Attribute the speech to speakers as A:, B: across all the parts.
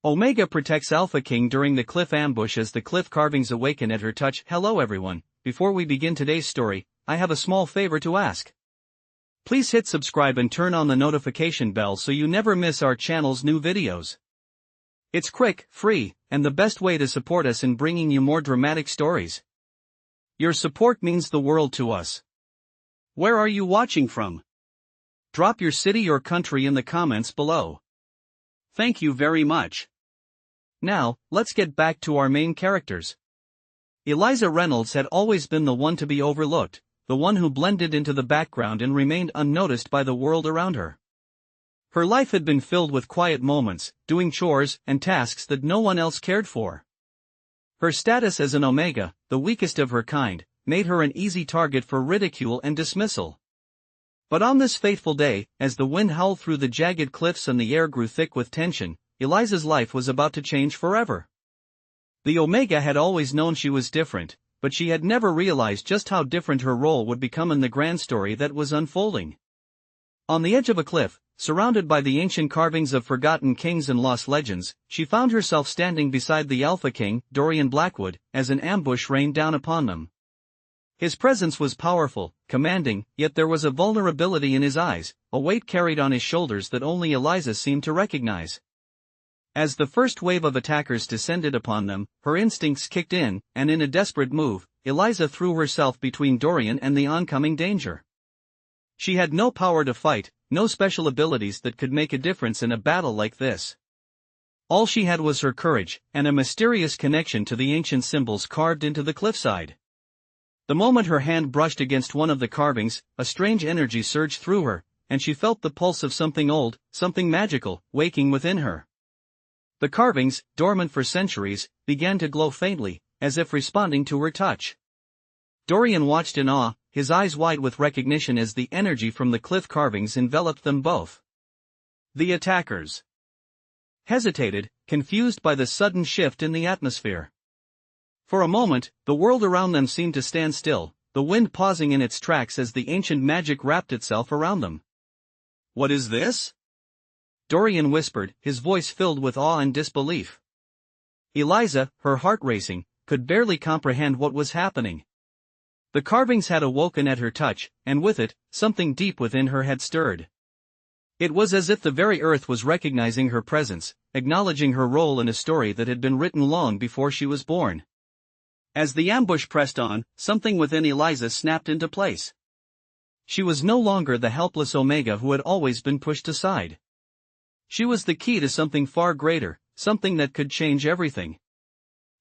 A: Omega protects Alpha King during the cliff ambush as the cliff carvings awaken at her touch. Hello everyone, before we begin today's story, I have a small favor to ask. Please hit subscribe and turn on the notification bell so you never miss our channel's new videos. It's quick, free, and the best way to support us in bringing you more dramatic stories. Your support means the world to us. Where are you watching from? Drop your city or country in the comments below. Thank you very much. Now, let's get back to our main characters. Eliza Reynolds had always been the one to be overlooked, the one who blended into the background and remained unnoticed by the world around her. Her life had been filled with quiet moments, doing chores and tasks that no one else cared for. Her status as an Omega, the weakest of her kind, made her an easy target for ridicule and dismissal. But on this fateful day, as the wind howled through the jagged cliffs and the air grew thick with tension, Eliza's life was about to change forever. The Omega had always known she was different, but she had never realized just how different her role would become in the grand story that was unfolding. On the edge of a cliff, surrounded by the ancient carvings of forgotten kings and lost legends, she found herself standing beside the Alpha King, Dorian Blackwood, as an ambush rained down upon them. His presence was powerful, commanding, yet there was a vulnerability in his eyes, a weight carried on his shoulders that only Eliza seemed to recognize. As the first wave of attackers descended upon them, her instincts kicked in, and in a desperate move, Eliza threw herself between Dorian and the oncoming danger. She had no power to fight, no special abilities that could make a difference in a battle like this. All she had was her courage, and a mysterious connection to the ancient symbols carved into the cliffside. The moment her hand brushed against one of the carvings, a strange energy surged through her, and she felt the pulse of something old, something magical, waking within her. The carvings, dormant for centuries, began to glow faintly, as if responding to her touch. Dorian watched in awe, his eyes wide with recognition as the energy from the cliff carvings enveloped them both. The attackers hesitated, confused by the sudden shift in the atmosphere. For a moment, the world around them seemed to stand still, the wind pausing in its tracks as the ancient magic wrapped itself around them. "What is this?" Dorian whispered, his voice filled with awe and disbelief. Eliza, her heart racing, could barely comprehend what was happening. The carvings had awoken at her touch, and with it, something deep within her had stirred. It was as if the very earth was recognizing her presence, acknowledging her role in a story that had been written long before she was born. As the ambush pressed on, something within Eliza snapped into place. She was no longer the helpless Omega who had always been pushed aside. She was the key to something far greater, something that could change everything.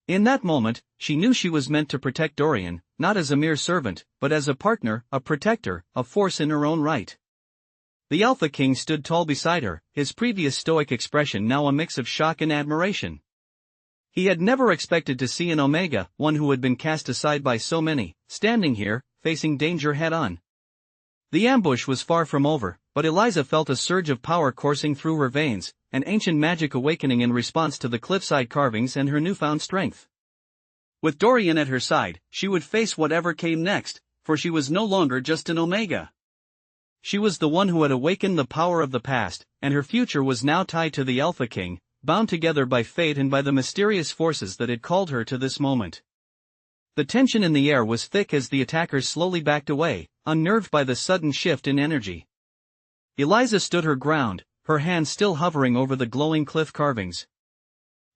A: In that moment, she knew she was meant to protect Dorian, not as a mere servant, but as a partner, a protector, a force in her own right. The Alpha King stood tall beside her, his previous stoic expression now a mix of shock and admiration. He had never expected to see an Omega, one who had been cast aside by so many, standing here, facing danger head-on. The ambush was far from over, but Eliza felt a surge of power coursing through her veins, an ancient magic awakening in response to the cliffside carvings and her newfound strength. With Dorian at her side, she would face whatever came next, for she was no longer just an Omega. She was the one who had awakened the power of the past, and her future was now tied to the Alpha King, bound together by fate and by the mysterious forces that had called her to this moment. The tension in the air was thick as the attackers slowly backed away, unnerved by the sudden shift in energy. Eliza stood her ground, her hand still hovering over the glowing cliff carvings.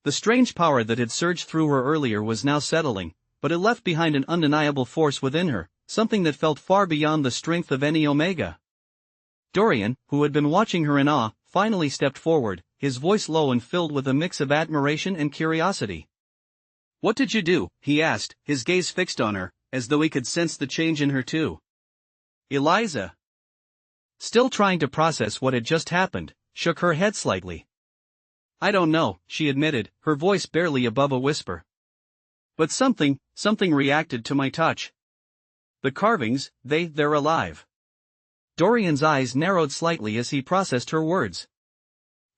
A: The strange power that had surged through her earlier was now settling, but it left behind an undeniable force within her, something that felt far beyond the strength of any Omega. Dorian, who had been watching her in awe, finally stepped forward, his voice low and filled with a mix of admiration and curiosity. "What did you do?" he asked, his gaze fixed on her, as though he could sense the change in her too. Eliza, still trying to process what had just happened, shook her head slightly. "I don't know," she admitted, her voice barely above a whisper. "But something reacted to my touch. The carvings, they're alive." Dorian's eyes narrowed slightly as he processed her words.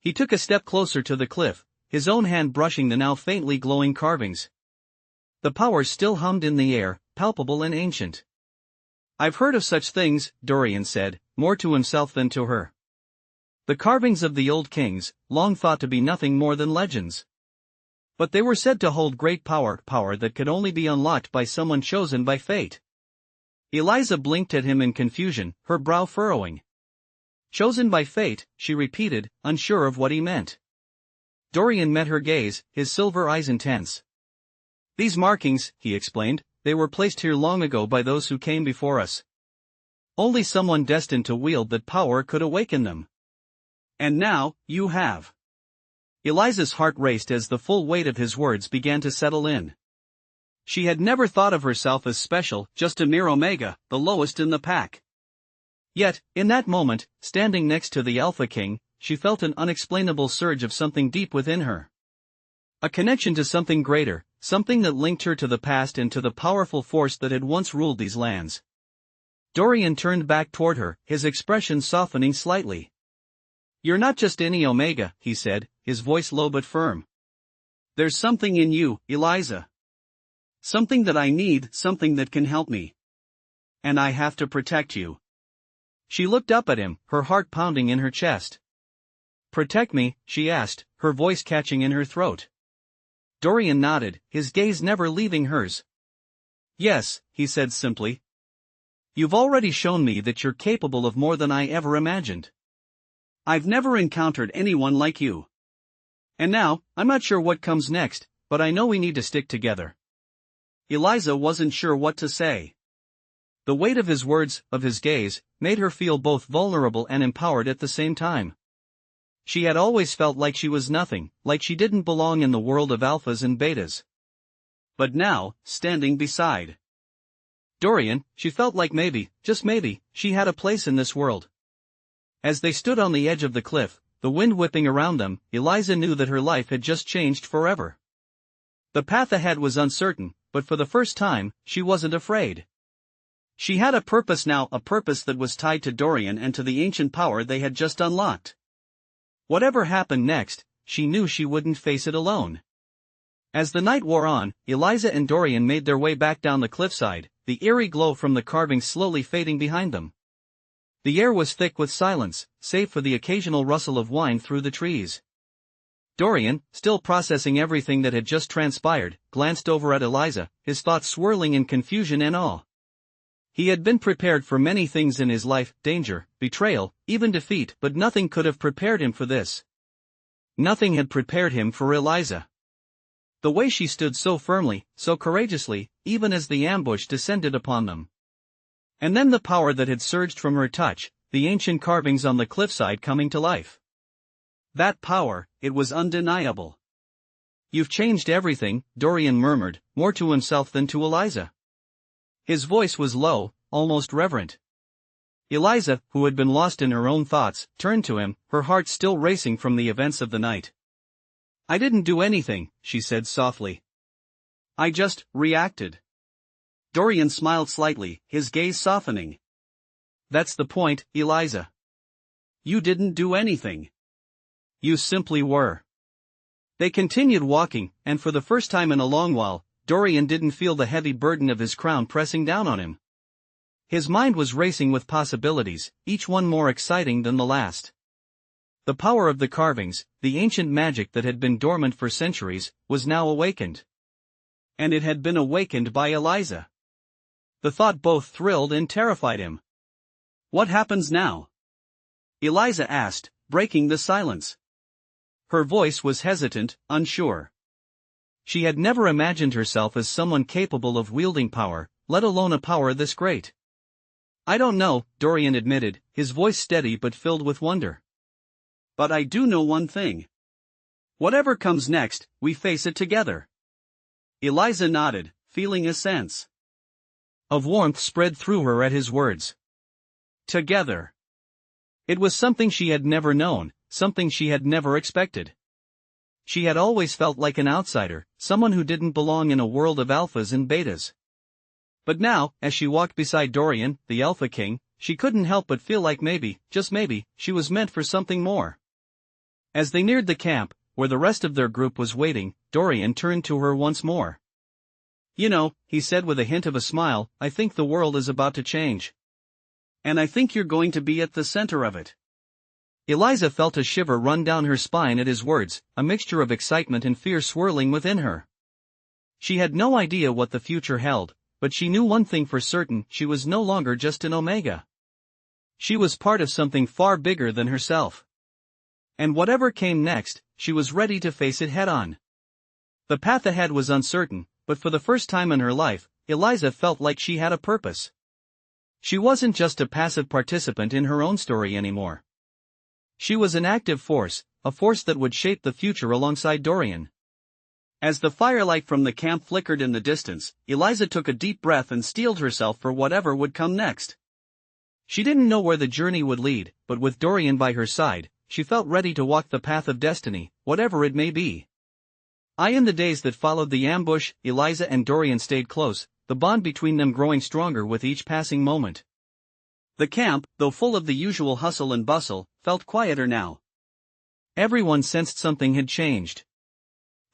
A: He took a step closer to the cliff, his own hand brushing the now faintly glowing carvings. The power still hummed in the air, palpable and ancient. "I've heard of such things," Dorian said, more to himself than to her. The carvings of the old kings, long thought to be nothing more than legends. But they were said to hold great power that could only be unlocked by someone chosen by fate. Eliza blinked at him in confusion, her brow furrowing. Chosen by fate, she repeated, unsure of what he meant. Dorian met her gaze, his silver eyes intense. These markings, he explained, they were placed here long ago by those who came before us. Only someone destined to wield that power could awaken them. And now, you have. Eliza's heart raced as the full weight of his words began to settle in. She had never thought of herself as special, just a mere omega, the lowest in the pack. Yet, in that moment, standing next to the Alpha King, she felt an unexplainable surge of something deep within her. A connection to something greater, something that linked her to the past and to the powerful force that had once ruled these lands. Dorian turned back toward her, his expression softening slightly. You're not just any omega, he said, his voice low but firm. There's something in you, Eliza. Something that I need, something that can help me. And I have to protect you. She looked up at him, her heart pounding in her chest. Protect me, she asked, her voice catching in her throat. Dorian nodded, his gaze never leaving hers. Yes, he said simply. You've already shown me that you're capable of more than I ever imagined. I've never encountered anyone like you. And now, I'm not sure what comes next, but I know we need to stick together. Eliza wasn't sure what to say. The weight of his words, of his gaze, made her feel both vulnerable and empowered at the same time. She had always felt like she was nothing, like she didn't belong in the world of alphas and betas. But now, standing beside Dorian, she felt like maybe, just maybe, she had a place in this world. As they stood on the edge of the cliff, the wind whipping around them, Eliza knew that her life had just changed forever. The path ahead was uncertain, but for the first time, she wasn't afraid. She had a purpose now, a purpose that was tied to Dorian and to the ancient power they had just unlocked. Whatever happened next, she knew she wouldn't face it alone. As the night wore on, Eliza and Dorian made their way back down the cliffside, the eerie glow from the carvings slowly fading behind them. The air was thick with silence, save for the occasional rustle of wind through the trees. Dorian, still processing everything that had just transpired, glanced over at Eliza, his thoughts swirling in confusion and awe. He had been prepared for many things in his life, danger, betrayal, even defeat, but nothing could have prepared him for this. Nothing had prepared him for Eliza. The way she stood so firmly, so courageously, even as the ambush descended upon them. And then the power that had surged from her touch, the ancient carvings on the cliffside coming to life. That power, it was undeniable. You've changed everything, Dorian murmured, more to himself than to Eliza. His voice was low, almost reverent. Eliza, who had been lost in her own thoughts, turned to him, her heart still racing from the events of the night. I didn't do anything, she said softly. I just reacted. Dorian smiled slightly, his gaze softening. That's the point, Eliza. You didn't do anything. You simply were. They continued walking, and for the first time in a long while, Dorian didn't feel the heavy burden of his crown pressing down on him. His mind was racing with possibilities, each one more exciting than the last. The power of the carvings, the ancient magic that had been dormant for centuries, was now awakened. And it had been awakened by Eliza. The thought both thrilled and terrified him. What happens now? Eliza asked, breaking the silence. Her voice was hesitant, unsure. She had never imagined herself as someone capable of wielding power, let alone a power this great. I don't know, Dorian admitted, his voice steady but filled with wonder. But I do know one thing. Whatever comes next, we face it together. Eliza nodded, feeling a sense of warmth spread through her at his words. Together. It was something she had never known, something she had never expected. She had always felt like an outsider, someone who didn't belong in a world of alphas and betas. But now, as she walked beside Dorian, the Alpha King, she couldn't help but feel like maybe, just maybe, she was meant for something more. As they neared the camp, where the rest of their group was waiting, Dorian turned to her once more. You know, he said with a hint of a smile, I think the world is about to change. And I think you're going to be at the center of it. Eliza felt a shiver run down her spine at his words, a mixture of excitement and fear swirling within her. She had no idea what the future held, but she knew one thing for certain: she was no longer just an Omega. She was part of something far bigger than herself. And whatever came next, she was ready to face it head-on. The path ahead was uncertain, but for the first time in her life, Eliza felt like she had a purpose. She wasn't just a passive participant in her own story anymore. She was an active force, a force that would shape the future alongside Dorian. As the firelight from the camp flickered in the distance, Eliza took a deep breath and steeled herself for whatever would come next. She didn't know where the journey would lead, but with Dorian by her side, she felt ready to walk the path of destiny, whatever it may be. In the days that followed the ambush, Eliza and Dorian stayed close, the bond between them growing stronger with each passing moment. The camp, though full of the usual hustle and bustle, felt quieter now. Everyone sensed something had changed.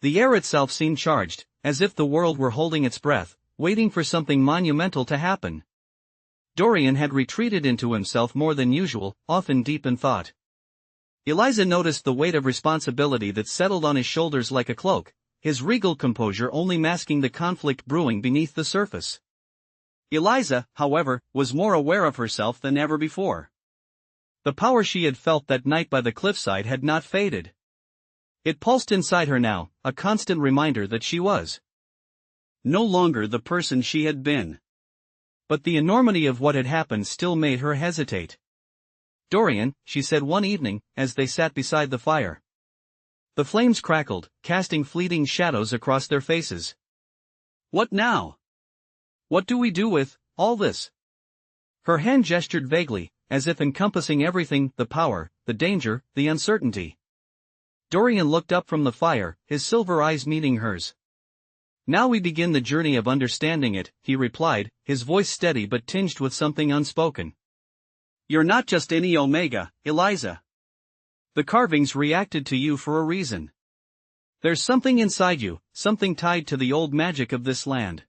A: The air itself seemed charged, as if the world were holding its breath, waiting for something monumental to happen. Dorian had retreated into himself more than usual, often deep in thought. Eliza noticed the weight of responsibility that settled on his shoulders like a cloak, his regal composure only masking the conflict brewing beneath the surface. Eliza, however, was more aware of herself than ever before. The power she had felt that night by the cliffside had not faded. It pulsed inside her now, a constant reminder that she was no longer the person she had been. But the enormity of what had happened still made her hesitate. "Dorian," she said one evening, as they sat beside the fire. The flames crackled, casting fleeting shadows across their faces. "What now? What do we do with all this?" Her hand gestured vaguely, as if encompassing everything: the power, the danger, the uncertainty. Dorian looked up from the fire, his silver eyes meeting hers. "Now we begin the journey of understanding it," he replied, his voice steady but tinged with something unspoken. "You're not just any Omega, Eliza. The carvings reacted to you for a reason. There's something inside you, something tied to the old magic of this land.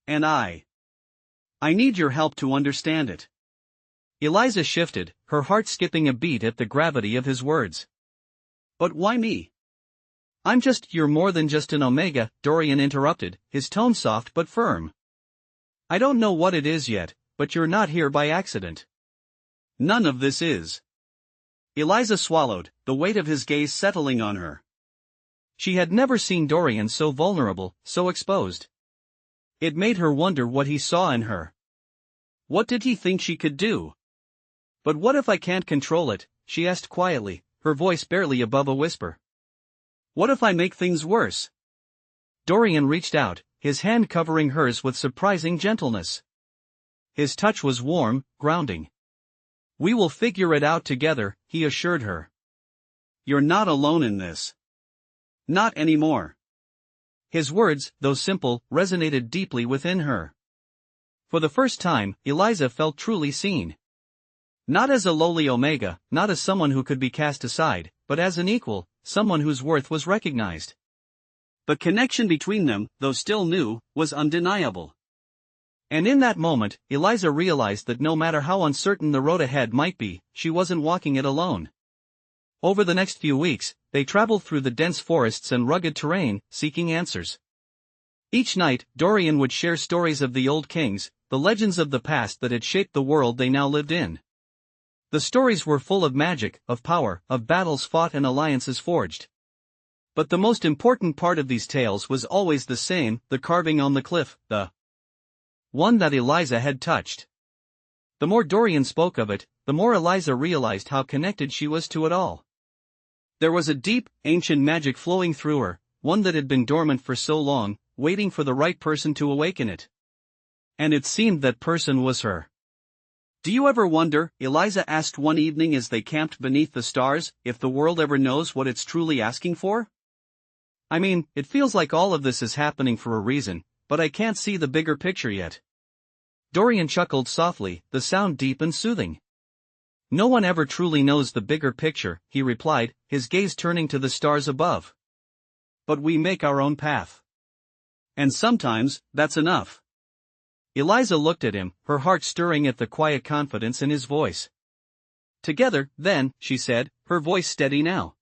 A: And I need your help to understand it." Eliza shifted, her heart skipping a beat at the gravity of his words. "But why me?" You're more than just an Omega," Dorian interrupted, his tone soft but firm. "I don't know what it is yet, but you're not here by accident. None of this is." Eliza swallowed, the weight of his gaze settling on her. She had never seen Dorian so vulnerable, so exposed. It made her wonder what he saw in her. What did he think she could do? "But what if I can't control it?" she asked quietly, her voice barely above a whisper. "What if I make things worse?" Dorian reached out, his hand covering hers with surprising gentleness. His touch was warm, grounding. "We will figure it out together," he assured her. "You're not alone in this. Not anymore." His words, though simple, resonated deeply within her. For the first time, Eliza felt truly seen. Not as a lowly Omega, not as someone who could be cast aside, but as an equal, someone whose worth was recognized. The connection between them, though still new, was undeniable. And in that moment, Eliza realized that no matter how uncertain the road ahead might be, she wasn't walking it alone. Over the next few weeks, they traveled through the dense forests and rugged terrain, seeking answers. Each night, Dorian would share stories of the old kings, the legends of the past that had shaped the world they now lived in. The stories were full of magic, of power, of battles fought and alliances forged. But the most important part of these tales was always the same: the carving on the cliff, the one that Eliza had touched. The more Dorian spoke of it, the more Eliza realized how connected she was to it all. There was a deep, ancient magic flowing through her, one that had been dormant for so long, waiting for the right person to awaken it. And it seemed that person was her. "Do you ever wonder," Eliza asked one evening as they camped beneath the stars, "if the world ever knows what it's truly asking for? It feels like all of this is happening for a reason, but I can't see the bigger picture yet." Dorian chuckled softly, the sound deep and soothing. "No one ever truly knows the bigger picture," he replied, his gaze turning to the stars above. "But we make our own path. And sometimes, that's enough." Eliza looked at him, her heart stirring at the quiet confidence in his voice. Together, then, she said, her voice steady now.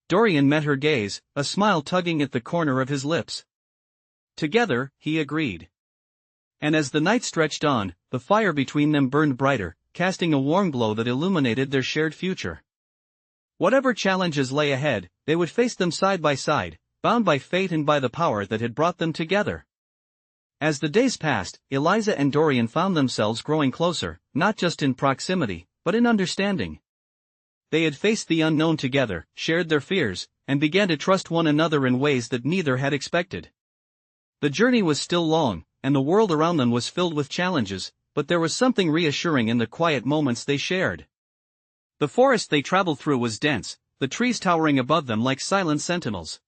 A: Dorian met her gaze, a smile tugging at the corner of his lips. Together, he agreed. And as the night stretched on, the fire between them burned brighter, casting a warm glow that illuminated their shared future. Whatever challenges lay ahead, they would face them side by side, bound by fate and by the power that had brought them together. As the days passed, Eliza and Dorian found themselves growing closer, not just in proximity, but in understanding. They had faced the unknown together, shared their fears, and began to trust one another in ways that neither had expected. The journey was still long, and the world around them was filled with challenges, but there was something reassuring in the quiet moments they shared. The forest they traveled through was dense, the trees towering above them like silent sentinels.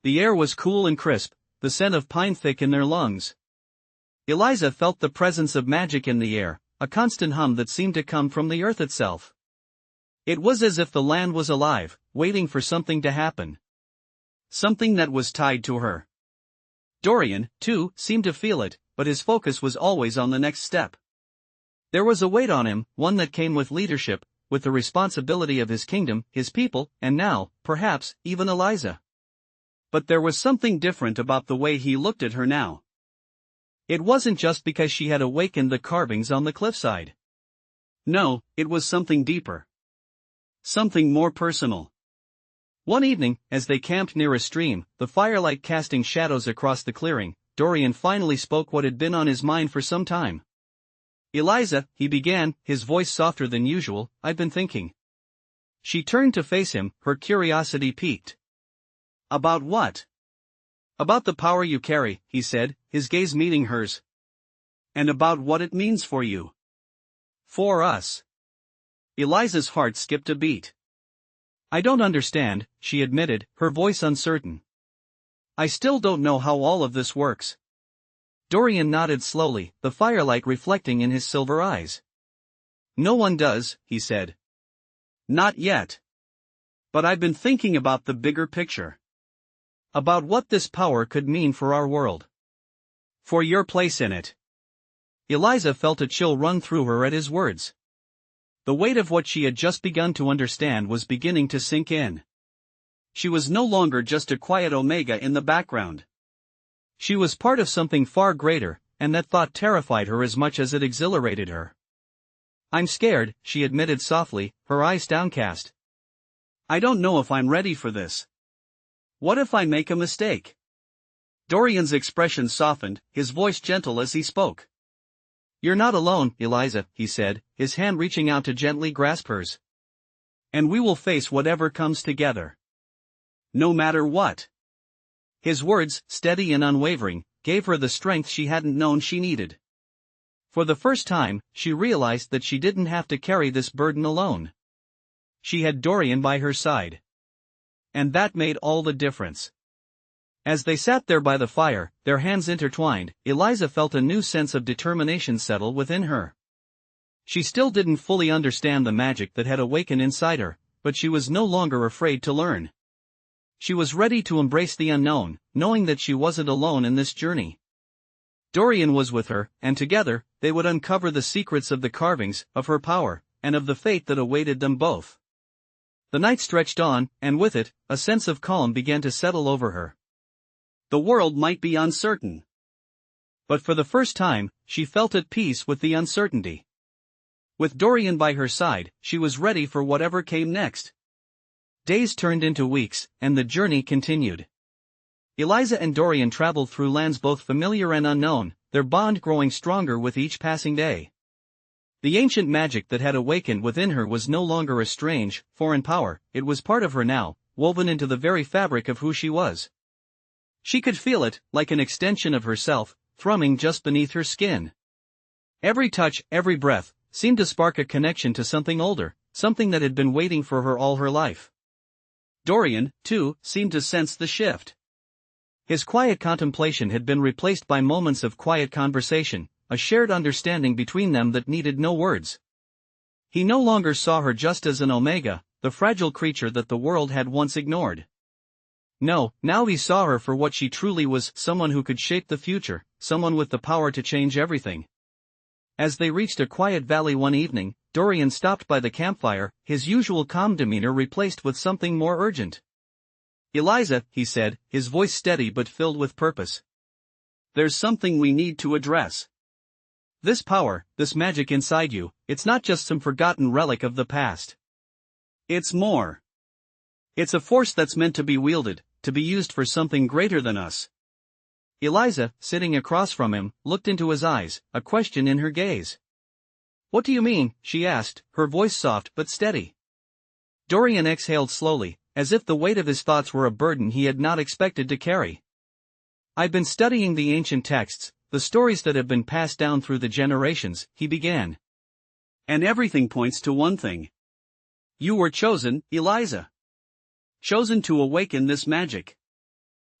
A: The air was cool and crisp, the scent of pine thick in their lungs. Eliza felt the presence of magic in the air, a constant hum that seemed to come from the earth itself. It was as if the land was alive, waiting for something to happen. Something that was tied to her. Dorian, too, seemed to feel it, but his focus was always on the next step. There was a weight on him, one that came with leadership, with the responsibility of his kingdom, his people, and now, perhaps, even Eliza. But there was something different about the way he looked at her now. It wasn't just because she had awakened the carvings on the cliffside. No, it was something deeper. Something more personal. One evening, as they camped near a stream, the firelight casting shadows across the clearing, Dorian finally spoke what had been on his mind for some time. "Eliza," he began, his voice softer than usual, "I've been thinking." She turned to face him, her curiosity piqued. "About what?" "About the power you carry," he said, his gaze meeting hers. "And about what it means for you." "For us." Eliza's heart skipped a beat. "I don't understand," she admitted, her voice uncertain. "I still don't know how all of this works." Dorian nodded slowly, the firelight reflecting in his silver eyes. "No one does," he said. "Not yet. But I've been thinking about the bigger picture. About what this power could mean for our world. For your place in it." Eliza felt a chill run through her at his words. The weight of what she had just begun to understand was beginning to sink in. She was no longer just a quiet omega in the background. She was part of something far greater, and that thought terrified her as much as it exhilarated her. "I'm scared," she admitted softly, her eyes downcast. "I don't know if I'm ready for this. What if I make a mistake?" Dorian's expression softened, his voice gentle as he spoke. "You're not alone, Eliza," he said, his hand reaching out to gently grasp hers. "And we will face whatever comes together. No matter what." His words, steady and unwavering, gave her the strength she hadn't known she needed. For the first time, she realized that she didn't have to carry this burden alone. She had Dorian by her side. And that made all the difference. As they sat there by the fire, their hands intertwined, Eliza felt a new sense of determination settle within her. She still didn't fully understand the magic that had awakened inside her, but she was no longer afraid to learn. She was ready to embrace the unknown, knowing that she wasn't alone in this journey. Dorian was with her, and together, they would uncover the secrets of the carvings, of her power, and of the fate that awaited them both. The night stretched on, and with it, a sense of calm began to settle over her. The world might be uncertain. But for the first time, she felt at peace with the uncertainty. With Dorian by her side, she was ready for whatever came next. Days turned into weeks, and the journey continued. Eliza and Dorian traveled through lands both familiar and unknown, their bond growing stronger with each passing day. The ancient magic that had awakened within her was no longer a strange, foreign power, it was part of her now, woven into the very fabric of who she was. She could feel it, like an extension of herself, thrumming just beneath her skin. Every touch, every breath, seemed to spark a connection to something older, something that had been waiting for her all her life. Dorian, too, seemed to sense the shift. His quiet contemplation had been replaced by moments of quiet conversation, a shared understanding between them that needed no words. He no longer saw her just as an omega, the fragile creature that the world had once ignored. No, now he saw her for what she truly was, someone who could shape the future, someone with the power to change everything. As they reached a quiet valley one evening, Dorian stopped by the campfire, his usual calm demeanor replaced with something more urgent. "Eliza," he said, his voice steady but filled with purpose. "There's something we need to address. This power, this magic inside you, it's not just some forgotten relic of the past. It's more. It's a force that's meant to be wielded, to be used for something greater than us." Eliza, sitting across from him, looked into his eyes, a question in her gaze. "What do you mean?" she asked, her voice soft but steady. Dorian exhaled slowly, as if the weight of his thoughts were a burden he had not expected to carry. "I've been studying the ancient texts, the stories that have been passed down through the generations," he began. "And everything points to one thing. You were chosen, Eliza. Chosen to awaken this magic.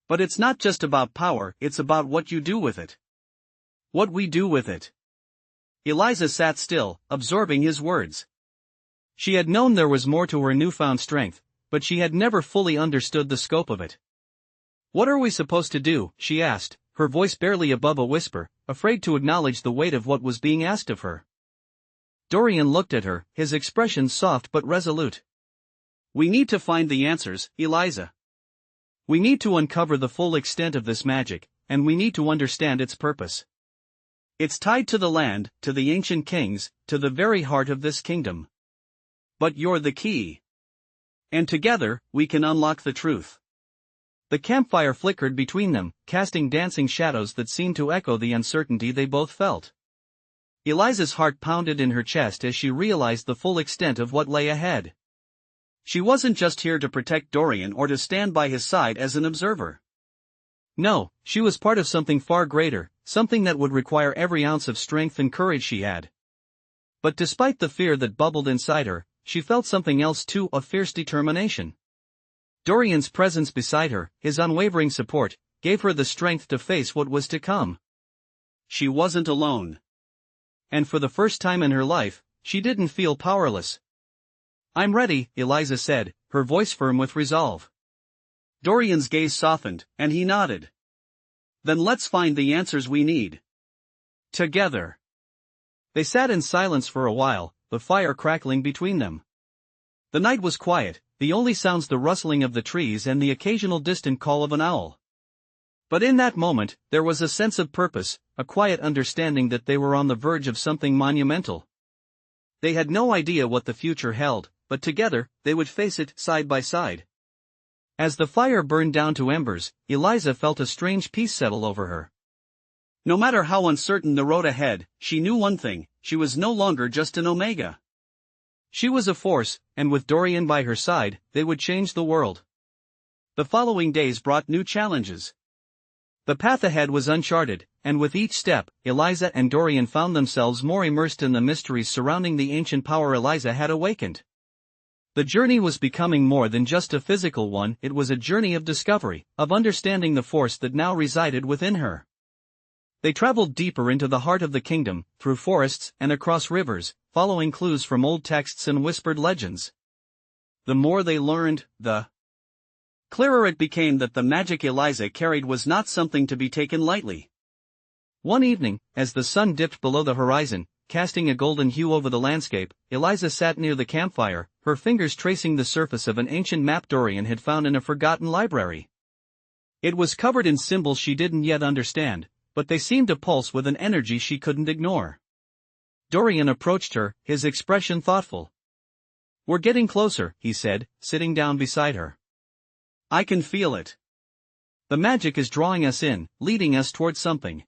A: But it's not just about power, it's about what you do with it. What we do with it." Eliza sat still, absorbing his words. She had known there was more to her newfound strength, but she had never fully understood the scope of it. "What are we supposed to do?" she asked, her voice barely above a whisper, afraid to acknowledge the weight of what was being asked of her. Dorian looked at her, his expression soft but resolute. "We need to find the answers, Eliza. We need to uncover the full extent of this magic, and we need to understand its purpose. It's tied to the land, to the ancient kings, to the very heart of this kingdom. But you're the key. And together, we can unlock the truth." The campfire flickered between them, casting dancing shadows that seemed to echo the uncertainty they both felt. Eliza's heart pounded in her chest as she realized the full extent of what lay ahead. She wasn't just here to protect Dorian or to stand by his side as an observer. No, she was part of something far greater, something that would require every ounce of strength and courage she had. But despite the fear that bubbled inside her, she felt something else too, a fierce determination. Dorian's presence beside her, his unwavering support, gave her the strength to face what was to come. She wasn't alone. And for the first time in her life, she didn't feel powerless. "I'm ready," Eliza said, her voice firm with resolve. Dorian's gaze softened, and he nodded. "Then let's find the answers we need. Together." They sat in silence for a while, the fire crackling between them. The night was quiet, the only sounds the rustling of the trees and the occasional distant call of an owl. But in that moment, there was a sense of purpose, a quiet understanding that they were on the verge of something monumental. They had no idea what the future held, but together, they would face it side by side. As the fire burned down to embers, Eliza felt a strange peace settle over her. No matter how uncertain the road ahead, she knew one thing: she was no longer just an Omega. She was a force, and with Dorian by her side, they would change the world. The following days brought new challenges. The path ahead was uncharted, and with each step, Eliza and Dorian found themselves more immersed in the mysteries surrounding the ancient power Eliza had awakened. The journey was becoming more than just a physical one, it was a journey of discovery, of understanding the force that now resided within her. They traveled deeper into the heart of the kingdom, through forests and across rivers, following clues from old texts and whispered legends. The more they learned, the clearer it became that the magic Eliza carried was not something to be taken lightly. One evening, as the sun dipped below the horizon, casting a golden hue over the landscape, Eliza sat near the campfire, her fingers tracing the surface of an ancient map Dorian had found in a forgotten library. It was covered in symbols she didn't yet understand, but they seemed to pulse with an energy she couldn't ignore. Dorian approached her, his expression thoughtful. "We're getting closer," he said, sitting down beside her. "I can feel it. The magic is drawing us in, leading us towards something."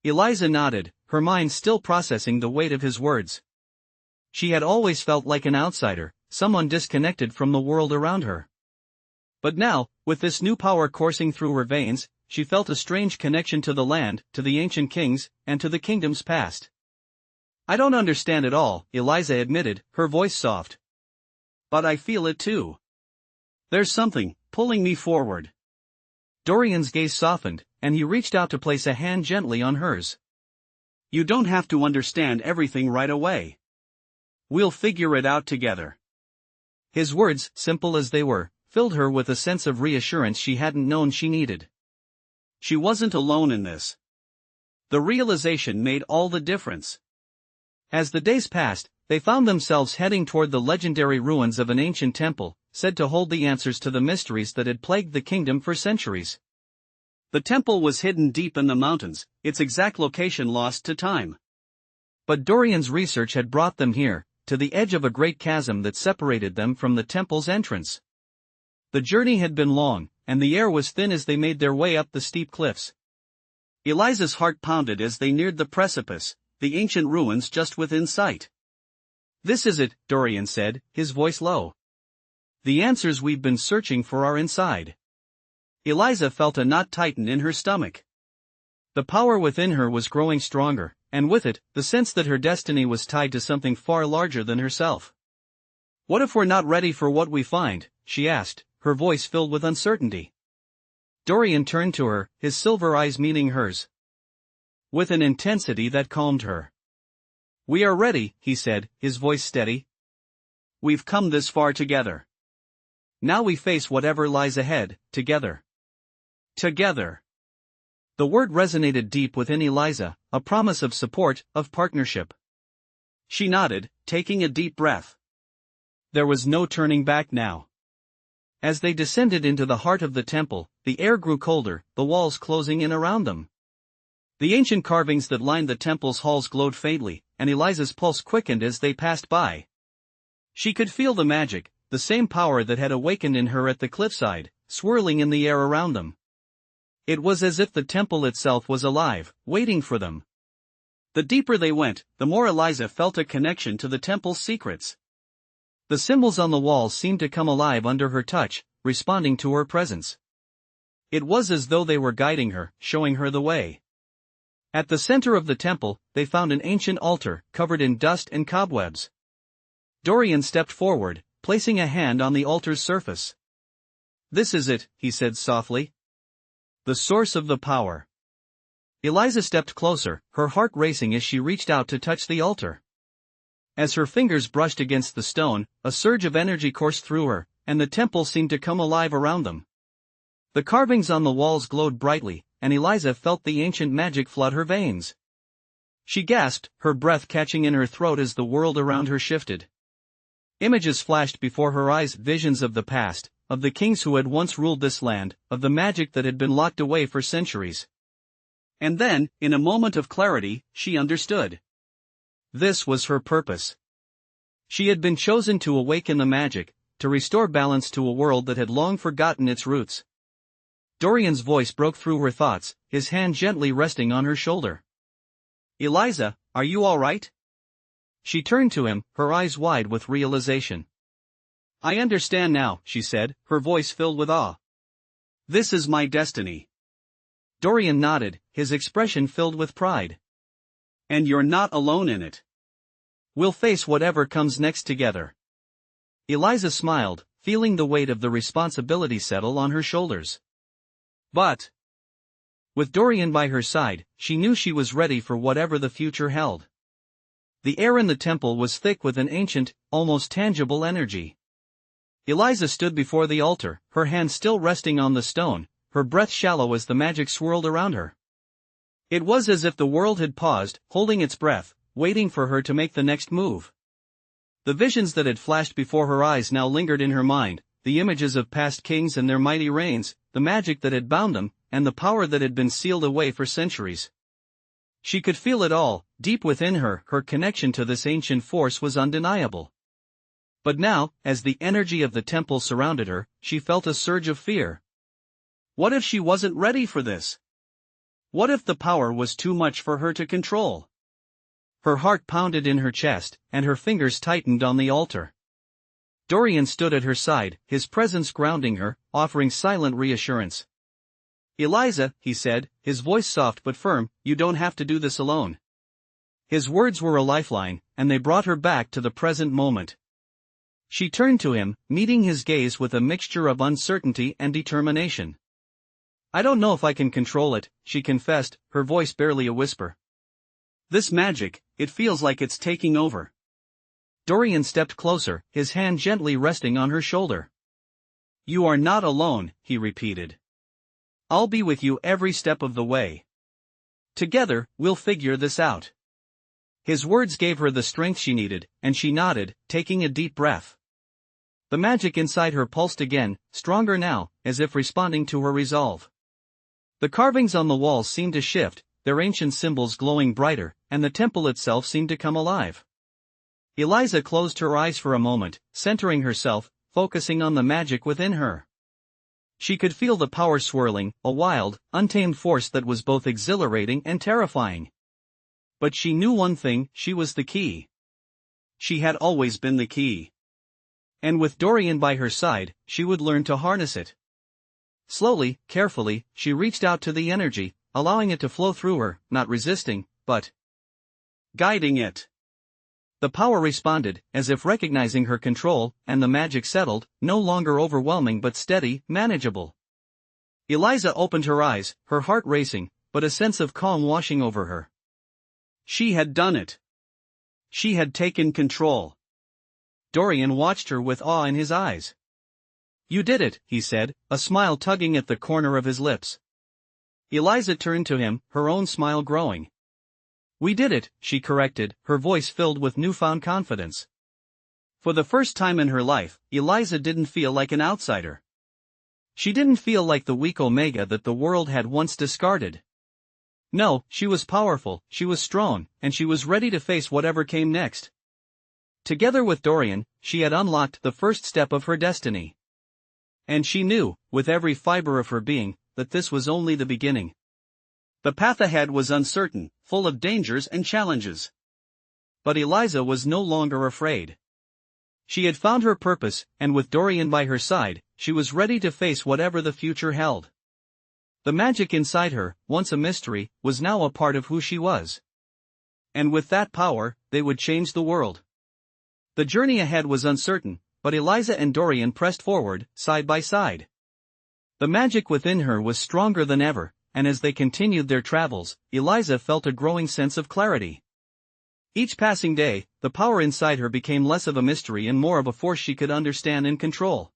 A: Eliza nodded, her mind still processing the weight of his words. She had always felt like an outsider, someone disconnected from the world around her. But now, with this new power coursing through her veins, she felt a strange connection to the land, to the ancient kings, and to the kingdom's past. "I don't understand it all," Eliza admitted, her voice soft. "But I feel it too. There's something pulling me forward." Dorian's gaze softened, and he reached out to place a hand gently on hers. "You don't have to understand everything right away. We'll figure it out together." His words, simple as they were, filled her with a sense of reassurance she hadn't known she needed. She wasn't alone in this. The realization made all the difference. As the days passed, They found themselves heading toward the legendary ruins of an ancient temple, said to hold the answers to the mysteries that had plagued the kingdom for centuries. The temple was hidden deep in the mountains, its exact location lost to time. But Dorian's research had brought them here, to the edge of a great chasm that separated them from the temple's entrance. The journey had been long, and the air was thin as they made their way up the steep cliffs. Eliza's heart pounded as they neared the precipice, the ancient ruins just within sight. "This is it," Dorian said, his voice low. "The answers we've been searching for are inside." Eliza felt a knot tighten in her stomach. The power within her was growing stronger, and with it, the sense that her destiny was tied to something far larger than herself. "What if we're not ready for what we find?" she asked, her voice filled with uncertainty. Dorian turned to her, his silver eyes meeting hers, with an intensity that calmed her. "We are ready," he said, his voice steady. "We've come this far together. Now we face whatever lies ahead, together." Together. The word resonated deep within Eliza, a promise of support, of partnership. She nodded, taking a deep breath. There was no turning back now. As they descended into the heart of the temple, the air grew colder, the walls closing in around them. The ancient carvings that lined the temple's halls glowed faintly, and Eliza's pulse quickened as they passed by. She could feel the magic, the same power that had awakened in her at the cliffside, swirling in the air around them. It was as if the temple itself was alive, waiting for them. The deeper they went, the more Eliza felt a connection to the temple's secrets. The symbols on the walls seemed to come alive under her touch, responding to her presence. It was as though they were guiding her, showing her the way. At the center of the temple, they found an ancient altar, covered in dust and cobwebs. Dorian stepped forward, placing a hand on the altar's surface. "This is it," he said softly. "The source of the power." Eliza stepped closer, her heart racing as she reached out to touch the altar. As her fingers brushed against the stone, a surge of energy coursed through her, and the temple seemed to come alive around them. The carvings on the walls glowed brightly, and Eliza felt the ancient magic flood her veins. She gasped, her breath catching in her throat as the world around her shifted. Images flashed before her eyes, visions of the past, of the kings who had once ruled this land, of the magic that had been locked away for centuries. And then, in a moment of clarity, she understood. This was her purpose. She had been chosen to awaken the magic, to restore balance to a world that had long forgotten its roots. Dorian's voice broke through her thoughts, his hand gently resting on her shoulder. "Eliza, are you all right?" She turned to him, her eyes wide with realization. "I understand now," she said, her voice filled with awe. "This is my destiny." Dorian nodded, his expression filled with pride. "And you're not alone in it. We'll face whatever comes next together." Eliza smiled, feeling the weight of the responsibility settle on her shoulders. But, with Dorian by her side, she knew she was ready for whatever the future held. The air in the temple was thick with an ancient, almost tangible energy. Eliza stood before the altar, her hand still resting on the stone, her breath shallow as the magic swirled around her. It was as if the world had paused, holding its breath, waiting for her to make the next move. The visions that had flashed before her eyes now lingered in her mind, the images of past kings and their mighty reigns, the magic that had bound them, and the power that had been sealed away for centuries. She could feel it all, deep within her, her connection to this ancient force was undeniable. But now, as the energy of the temple surrounded her, she felt a surge of fear. What if she wasn't ready for this? What if the power was too much for her to control? Her heart pounded in her chest, and her fingers tightened on the altar. Dorian stood at her side, his presence grounding her, offering silent reassurance. "Eliza," he said, his voice soft but firm, "you don't have to do this alone." His words were a lifeline, and they brought her back to the present moment. She turned to him, meeting his gaze with a mixture of uncertainty and determination. "I don't know if I can control it," she confessed, her voice barely a whisper. "This magic, it feels like it's taking over." Dorian stepped closer, his hand gently resting on her shoulder. "You are not alone," he repeated. "I'll be with you every step of the way. Together, we'll figure this out." His words gave her the strength she needed, and she nodded, taking a deep breath. The magic inside her pulsed again, stronger now, as if responding to her resolve. The carvings on the walls seemed to shift, their ancient symbols glowing brighter, and the temple itself seemed to come alive. Eliza closed her eyes for a moment, centering herself, focusing on the magic within her. She could feel the power swirling, a wild, untamed force that was both exhilarating and terrifying. But she knew one thing: she was the key. She had always been the key. And with Dorian by her side, she would learn to harness it. Slowly, carefully, she reached out to the energy, allowing it to flow through her, not resisting, but guiding it. The power responded, as if recognizing her control, and the magic settled, no longer overwhelming but steady, manageable. Eliza opened her eyes, her heart racing, but a sense of calm washing over her. She had done it. She had taken control. Dorian watched her with awe in his eyes. "You did it," he said, a smile tugging at the corner of his lips. Eliza turned to him, her own smile growing. "We did it," she corrected, her voice filled with newfound confidence. For the first time in her life, Eliza didn't feel like an outsider. She didn't feel like the weak Omega that the world had once discarded. No, she was powerful, she was strong, and she was ready to face whatever came next. Together with Dorian, she had unlocked the first step of her destiny. And she knew, with every fiber of her being, that this was only the beginning. The path ahead was uncertain, full of dangers and challenges. But Eliza was no longer afraid. She had found her purpose, and with Dorian by her side, she was ready to face whatever the future held. The magic inside her, once a mystery, was now a part of who she was. And with that power, they would change the world. The journey ahead was uncertain, but Eliza and Dorian pressed forward, side by side. The magic within her was stronger than ever, and as they continued their travels, Eliza felt a growing sense of clarity. Each passing day, the power inside her became less of a mystery and more of a force she could understand and control.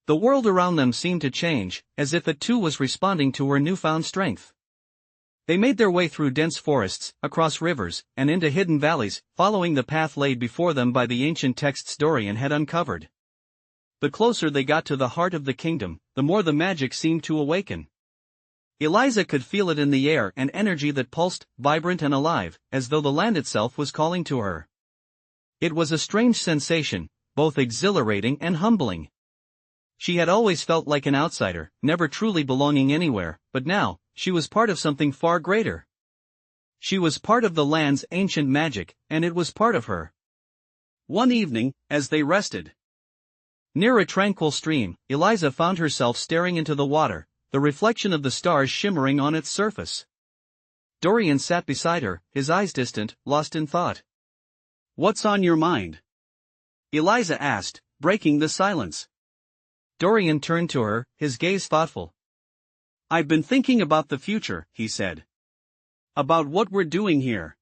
A: The world around them seemed to change, as if it too was responding to her newfound strength. They made their way through dense forests, across rivers, and into hidden valleys, following the path laid before them by the ancient texts Dorian had uncovered. The closer they got to the heart of the kingdom, the more the magic seemed to awaken. Eliza could feel it in the air, an energy that pulsed, vibrant and alive, as though the land itself was calling to her. It was a strange sensation, both exhilarating and humbling. She had always felt like an outsider, never truly belonging anywhere, but now, she was part of something far greater. She was part of the land's ancient magic, and it was part of her. One evening, as they rested near a tranquil stream, Eliza found herself staring into the water, the reflection of the stars shimmering on its surface. Dorian sat beside her, his eyes distant, lost in thought. "What's on your mind?" Eliza asked, breaking the silence. Dorian turned to her, his gaze thoughtful. "I've been thinking about the future," he said. "About what we're doing here.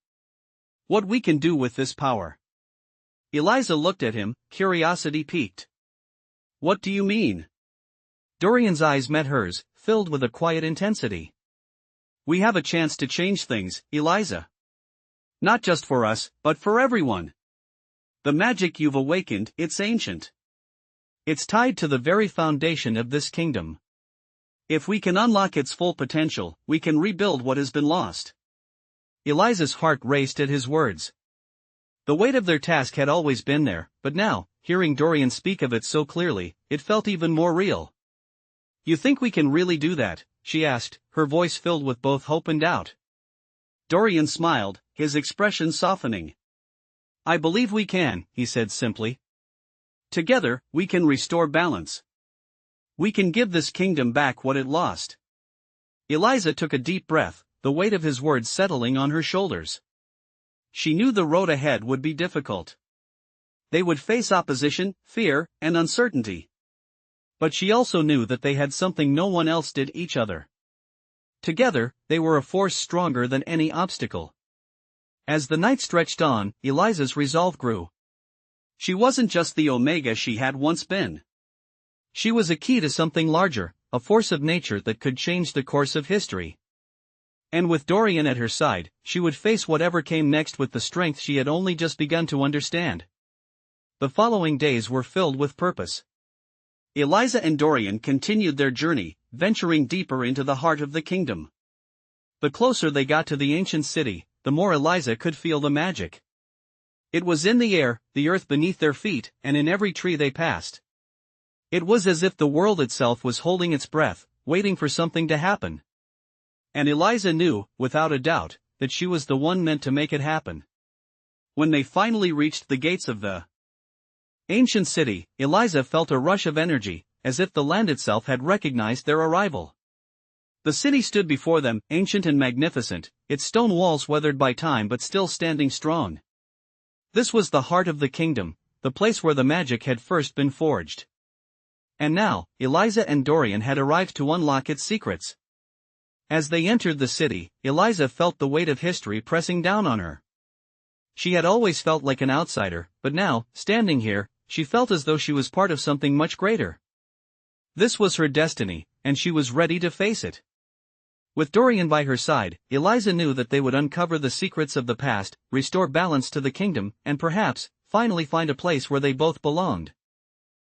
A: What we can do with this power." Eliza looked at him, curiosity piqued. "What do you mean?" Dorian's eyes met hers, filled with a quiet intensity. "We have a chance to change things, Eliza. Not just for us, but for everyone. The magic you've awakened, it's ancient. It's tied to the very foundation of this kingdom. If we can unlock its full potential, we can rebuild what has been lost." Eliza's heart raced at his words. The weight of their task had always been there, but now, hearing Dorian speak of it so clearly, it felt even more real. "You think we can really do that?" she asked, her voice filled with both hope and doubt. Dorian smiled, his expression softening. "I believe we can," he said simply. "Together, we can restore balance. We can give this kingdom back what it lost." Eliza took a deep breath, the weight of his words settling on her shoulders. She knew the road ahead would be difficult. They would face opposition, fear, and uncertainty. But she also knew that they had something no one else did: each other. Together, they were a force stronger than any obstacle. As the night stretched on, Eliza's resolve grew. She wasn't just the Omega she had once been. She was a key to something larger, a force of nature that could change the course of history. And with Dorian at her side, she would face whatever came next with the strength she had only just begun to understand. The following days were filled with purpose. Eliza and Dorian continued their journey, venturing deeper into the heart of the kingdom. The closer they got to the ancient city, the more Eliza could feel the magic. It was in the air, the earth beneath their feet, and in every tree they passed. It was as if the world itself was holding its breath, waiting for something to happen. And Eliza knew, without a doubt, that she was the one meant to make it happen. When they finally reached the gates of the ancient city, Eliza felt a rush of energy, as if the land itself had recognized their arrival. The city stood before them, ancient and magnificent, its stone walls weathered by time but still standing strong. This was the heart of the kingdom, the place where the magic had first been forged. And now, Eliza and Dorian had arrived to unlock its secrets. As they entered the city, Eliza felt the weight of history pressing down on her. She had always felt like an outsider, but now, standing here, she felt as though she was part of something much greater. This was her destiny, and she was ready to face it. With Dorian by her side, Eliza knew that they would uncover the secrets of the past, restore balance to the kingdom, and perhaps, finally find a place where they both belonged.